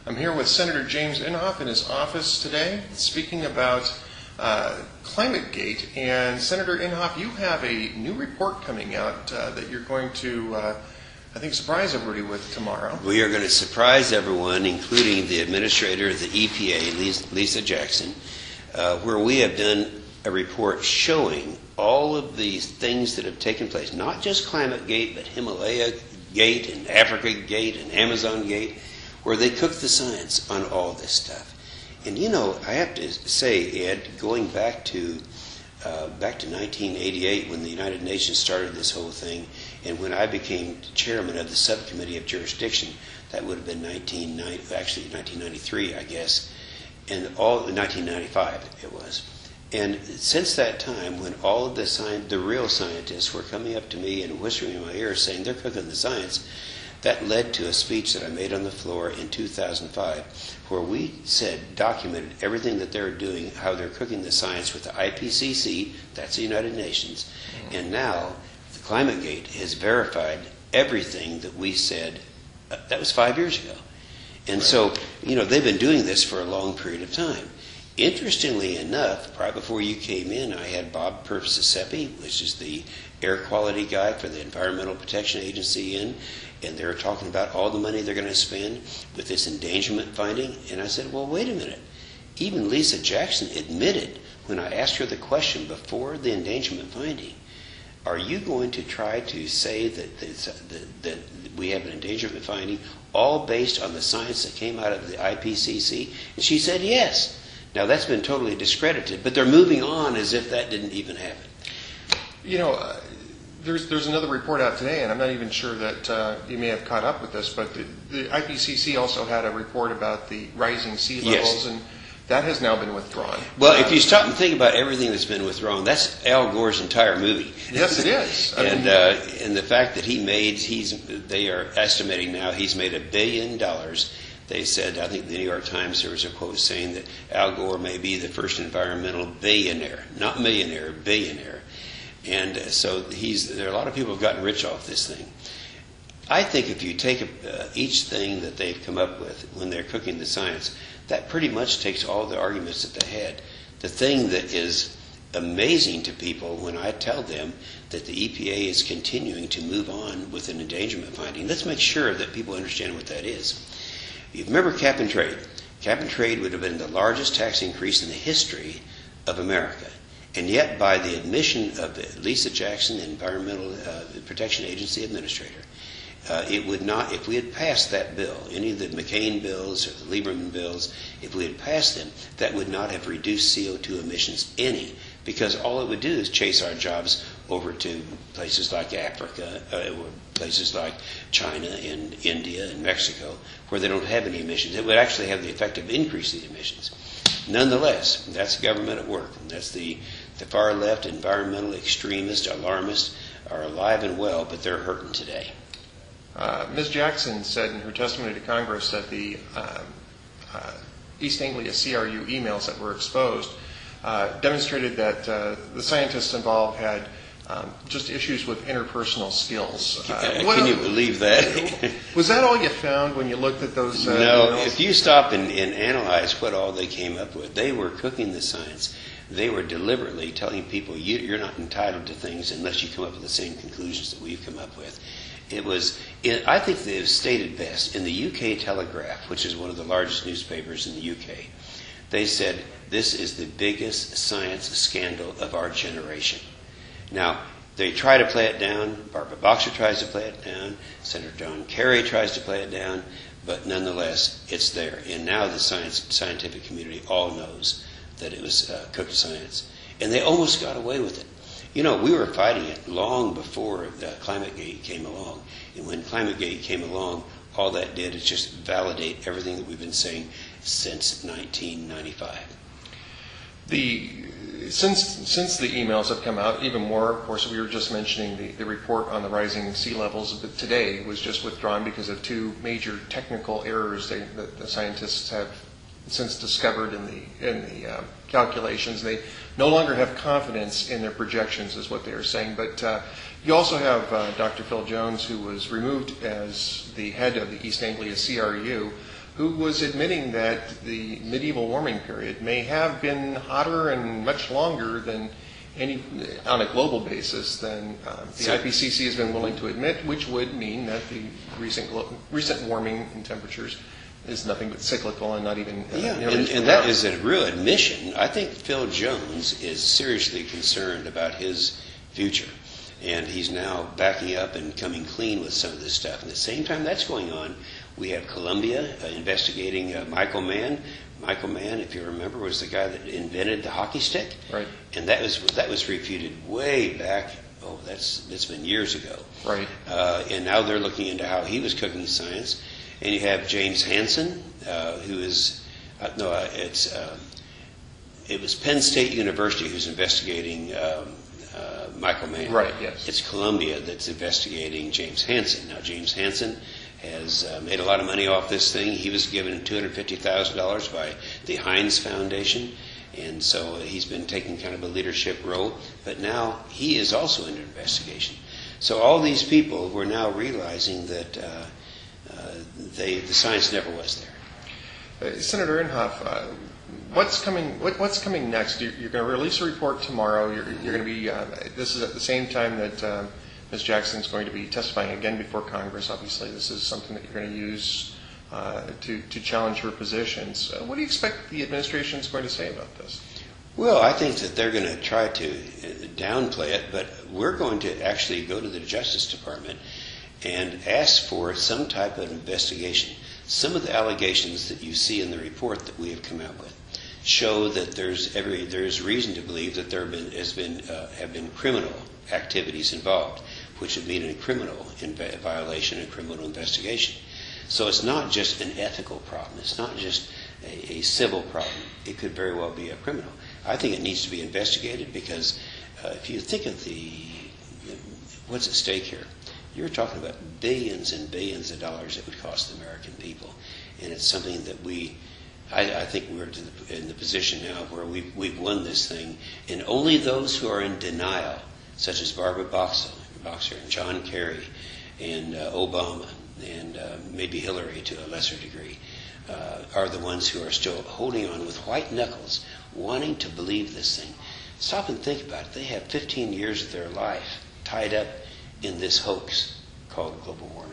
I'm here with Senator James Inhofe in his office today, speaking about ClimateGate. And Senator Inhofe, you have a new report coming out that you're going to, I think, surprise everybody with tomorrow. We are going to surprise everyone, including the administrator of the EPA, Lisa Jackson, where we have done a report showing all of these things that have taken place, not just ClimateGate, but Himalaya Gate and Africa Gate and Amazon Gate, where they cook the science on all this stuff. And you know, I have to say, Ed, going back to 1988, when the United Nations started this whole thing, and when I became chairman of the subcommittee of jurisdiction, that would have been 1993, I guess, and 1995 it was. And since that time, when all of the real scientists were coming up to me and whispering in my ear saying they're cooking the science, that led to a speech that I made on the floor in 2005, where we documented everything that they're doing, how they're cooking the science with the IPCC, that's the United Nations, and now the ClimateGate has verified everything that we said. That was 5 years ago. And so, you know, they've been doing this for a long period of time. Interestingly enough, right before you came in, I had Bob Persicepi, which is the air quality guy for the Environmental Protection Agency, in, and they were talking about all the money they're going to spend with this endangerment finding. And I said, well, wait a minute. Even Lisa Jackson admitted, when I asked her the question before the endangerment finding, are you going to try to say that we have an endangerment finding all based on the science that came out of the IPCC? And she said yes. Now, that's been totally discredited, but they're moving on as if that didn't even happen. You know, there's another report out today, and I'm not even sure that you may have caught up with this, but the IPCC also had a report about the rising sea levels, yes, and that has now been withdrawn. Well, if you stop and think about everything that's been withdrawn, that's Al Gore's entire movie. Yes, it is. And the fact that they are estimating now he's made $1 billion. They said, I think the New York Times, there was a quote saying that Al Gore may be the first environmental billionaire, not millionaire, billionaire. And so there are a lot of people who have gotten rich off this thing. I think if you take each thing that they've come up with when they're cooking the science, that pretty much takes all the arguments that they had. The thing that is amazing to people when I tell them that the EPA is continuing to move on with an endangerment finding, let's make sure that people understand what that is. You remember cap and trade. Cap and trade would have been the largest tax increase in the history of America. And yet, by the admission of Lisa Jackson, the Environmental Protection Agency Administrator, it would not, if we had passed that bill, any of the McCain bills or the Lieberman bills, if we had passed them, that would not have reduced CO2 emissions any, because all it would do is chase our jobs over to places like Africa, or places like China and India and Mexico, where they don't have any emissions. It would actually have the effect of increasing the emissions. Nonetheless, that's government at work. And that's the far left, environmental extremists, alarmists are alive and well, but they're hurting today. Ms. Jackson said in her testimony to Congress that the East Anglia CRU emails that were exposed demonstrated that the scientists involved had just issues with interpersonal skills. Can you believe that? Was that all you found when you looked at those No, emails? If you stop and analyze what all they came up with, they were cooking the science. They were deliberately telling people, you're not entitled to things unless you come up with the same conclusions that we've come up with. I think they've stated best in the UK Telegraph, which is one of the largest newspapers in the UK. They said, this is the biggest science scandal of our generation. Now, they try to play it down. Barbara Boxer tries to play it down. Senator John Kerry tries to play it down. But nonetheless, it's there. And now the scientific community all knows that it was cooked science. And they almost got away with it. You know, we were fighting it long before ClimateGate came along. And when ClimateGate came along, all that did is just validate everything that we've been saying since 1995. Since the emails have come out, even more, of course, we were just mentioning the report on the rising sea levels, but today was just withdrawn because of two major technical errors that the scientists have since discovered in the calculations. They no longer have confidence in their projections, is what they are saying. But you also have Dr. Phil Jones, who was removed as the head of the East Anglia CRU who was admitting that the medieval warming period may have been hotter and much longer than any, on a global basis, than the IPCC has been willing to admit, which would mean that the recent warming in temperatures is nothing but cyclical and not even and that is a real admission. I think Phil Jones is seriously concerned about his future, and he's now backing up and coming clean with some of this stuff. And at the same time that's going on, we have Columbia investigating Michael Mann. Michael Mann, if you remember, was the guy that invented the hockey stick, right? And that was refuted way back. Oh, it's been years ago, right? And now they're looking into how he was cooking science. And you have James Hansen, who is it was Penn State University who's investigating Michael Mann. Right. Yes. It's Columbia that's investigating James Hansen. Now, James Hansen has made a lot of money off this thing. He was given $250,000 by the Heinz Foundation, and so he's been taking kind of a leadership role. But now he is also under investigation. So all these people were now realizing that the science never was there. Senator Inhofe, what's coming next? You're going to release a report tomorrow. You're going to be. This is at the same time that Ms. Jackson is going to be testifying again before Congress. Obviously, this is something that you're going to use to challenge her positions. What do you expect the administration is going to say about this? Well, I think that they're going to try to downplay it, but we're going to actually go to the Justice Department and ask for some type of investigation. Some of the allegations that you see in the report that we have come out with show that there's reason to believe that there have been criminal activities involved, which would mean a criminal violation, a criminal investigation. So it's not just an ethical problem. It's not just a civil problem. It could very well be a criminal. I think it needs to be investigated because if you think of what's at stake here, you're talking about billions and billions of dollars it would cost the American people. And it's something that I think we're in the position now where we've won this thing. And only those who are in denial, such as Barbara Boxer and John Kerry and Obama and maybe Hillary to a lesser degree, are the ones who are still holding on with white knuckles, wanting to believe this thing. Stop and think about it. They have 15 years of their life tied up in this hoax called global warming.